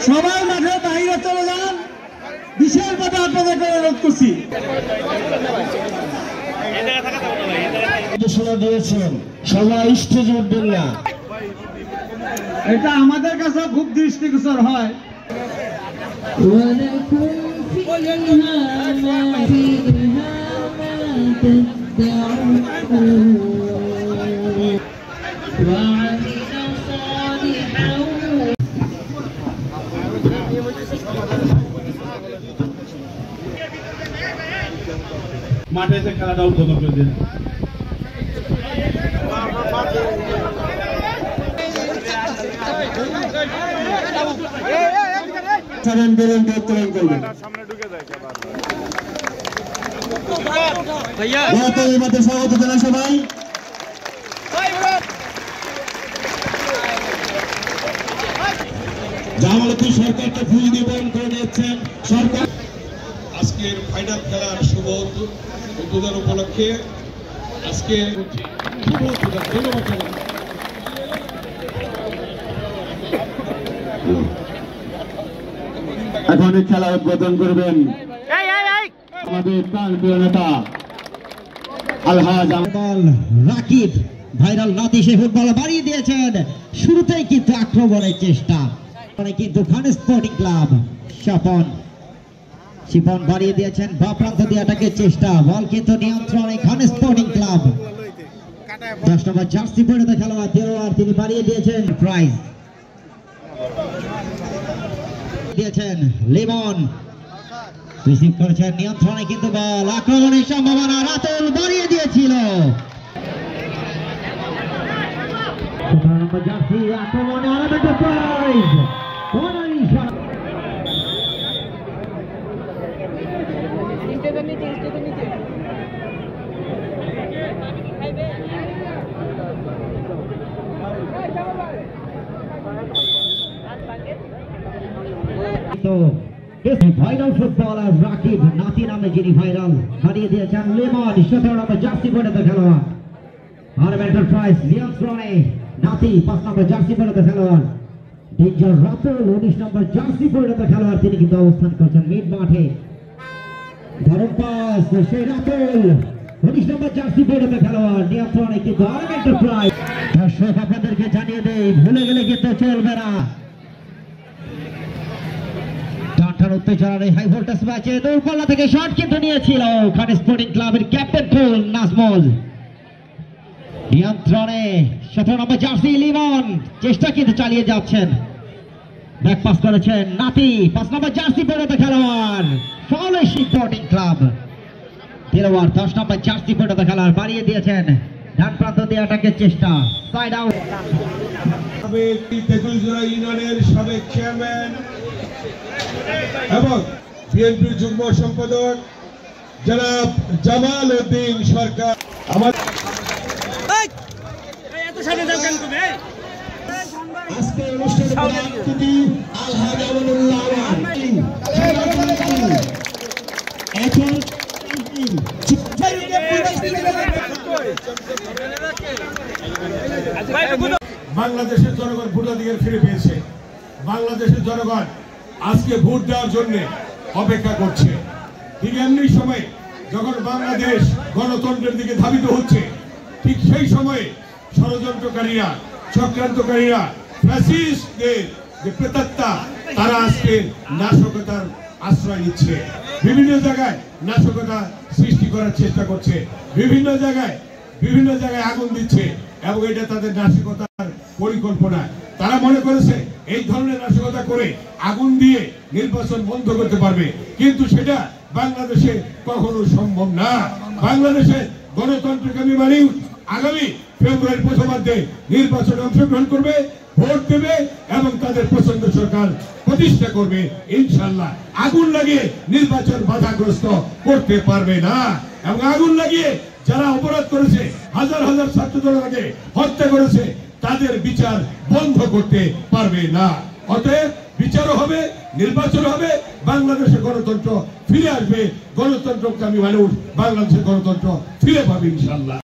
সবাই মাঠে বাইরে চলে যান, বিশেষভাবে আপনাদেরকে অনুরোধ করছি। দিয়েছেন সবাই স্টেজে উঠবেন না, এটা আমাদের কাছে খুব দৃষ্টিগোচর হয়। মাঠে যে খেলাটা উদ্বোধন করে দিন। স্বাগত জানাই সবাই। জামালউদ্দিন সরকারকে ফুল নিবেদন করে দিয়েছেন সরকার। আজকের ফাইনাল খেলার শুভ উদ্বোধন উপলক্ষে আজকে শুভ উদ্বোধন। ধন্যবাদ। এখন খেলা উদ্বোধন করবেন আমাদের প্রাণপ্রিয় নেতা আলহাজ রাকিব ভাইরাল নাতি। সে ফুটবল বাড়িয়ে দিয়েছেন, শুরুতেই কিন্তু আক্রমণের চেষ্টা, কিন্তু খান স্পোর্টিং ক্লাব শিপন বাড়িয়ে দিয়েছেন, বা প্রান্ত দিয়ে আটাকের চেষ্টা, বল কিন্তু নিয়ন্ত্রণে খান স্পোর্টিং ক্লাব। 10 নম্বর জার্সি পরিণত খেলোয়াড় দেওয়ার তিনি বাড়িয়ে দিয়েছেন, প্রাইজ দিয়েছেন লিমন, রিসিভ করেছেন নিয়ন্ত্রণে, কিন্তু বল আক্রমণের সম্ভাবনা, রাতুল বাড়িয়ে দিয়েছিল। 17 নম্বর জার্সি আক্রমণে আলাদা প্রাইজ। ভাইরাল ফুটবলার রাকিব নাতি নামে যিনি ভাইরাল, হারিয়ে দিয়েছেন লিমন। 17 নম্বর জার্সি পরিণত খেলোয়াড় আরব এন্টারপ্রাইজ নিয়ন্ত্রণে নাতি। 5 নম্বর জার্সি পরিণত খেলোয়াড় ডেঞ্জার রাতুল। 19 নম্বর জার্সি পরিণত খেলোয়াড় তিনি কিন্তু অবস্থান করছেন মিড মাঠে। ধরন পাস সেই রাতুল। 19 নম্বর জার্সি পরিণত খেলোয়াড় নিয়ন্ত্রণে কিন্তু আরব এন্টারপ্রাইজ। দর্শক আপনাদেরকে জানিয়ে দেই, ভুলে গেলে কিন্তু চলবে না। উত্তেজনার হাই ভোল্টেজ ম্যাচে দূরপাল্লা থেকে শট কিন্তু নিয়েছিল খান স্পোর্টিং ক্লাবের ক্যাপ্টেন কুল নাজমুল। নিয়ন্ত্রণে 17 নম্বর জার্সি লিমন, চেষ্টা কিন্তু চালিয়ে যাচ্ছেন, ব্যাক পাস করেছেন নাতি। 5 নম্বর জার্সি পরিণত খেলোয়াড় ফাউলে স্পোর্টিং ক্লাব খেলোয়াড়। 10 নম্বর জার্সি পরিণত খেলোয়াড় বাড়িয়ে দিয়েছেন, ডান প্রান্ত দিয়ে আটাকের চেষ্টা, সাইড আউট। তেঁতুলজোড়া ইউনিয়নের সাবেক চেয়ারম্যান এবং বিএনপির যুগ্ম সম্পাদক জনাব জামালউদ্দিন সরকার আমাদের আজকের অনুষ্ঠানের অতিথি আলহাজ আমানুল্লাহ বাংলাদেশের জনগণ ভোটাধিকার ফিরে পেয়েছে। বাংলাদেশের জনগণ আজকে ভোট দেওয়ার জন্য অপেক্ষা করছে। ঠিক এমনি সময় যখন বাংলাদেশ গণতন্ত্রের দিকে ধাবিত হচ্ছে, ঠিক সেই সময়ে ষড়যন্ত্রকারীরা, চক্রান্তকারীরা, ফ্যাসিস্টদের যে প্রেতাত্মা, তারা আজকে নাশকতার আশ্রয় নিচ্ছে। বিভিন্ন জায়গায় নাশকতা সৃষ্টি করার চেষ্টা করছে, বিভিন্ন জায়গায় আগুন দিচ্ছে, এবং এটা তাদের নাশকতার পরিকল্পনা। তারা মনে করেছে এই ধরনের নাশকতা করে আগুন দিয়ে নির্বাচন বন্ধ করতে পারবে, কিন্তু সেটা বাংলাদেশে কখনো সম্ভব না। বাংলাদেশে গণতন্ত্রকামী মানুষ আগামী ফেব্রুয়ারির প্রথমার্ধে নির্বাচনে অংশগ্রহণ করবে, ভোট দেবে এবং তাদের পছন্দ সরকার প্রতিষ্ঠা করবে ইনশাআল্লাহ। আগুন লাগিয়ে নির্বাচন বাধাগ্রস্ত করতে পারবে না, এবং আগুন লাগিয়ে যারা অপরাধ করেছে, হাজার হাজার ছাত্রদলকে হত্যা করেছে, তাদের বিচার বন্ধ করতে পারবে না। অতএব বিচারও হবে, নির্বাচন হবে, বাংলাদেশের গণতন্ত্র ফিরে আসবে, গণতন্ত্রকামী মানুষ বাংলাদেশের গণতন্ত্র ফিরে পাবে ইনশাআল্লাহ।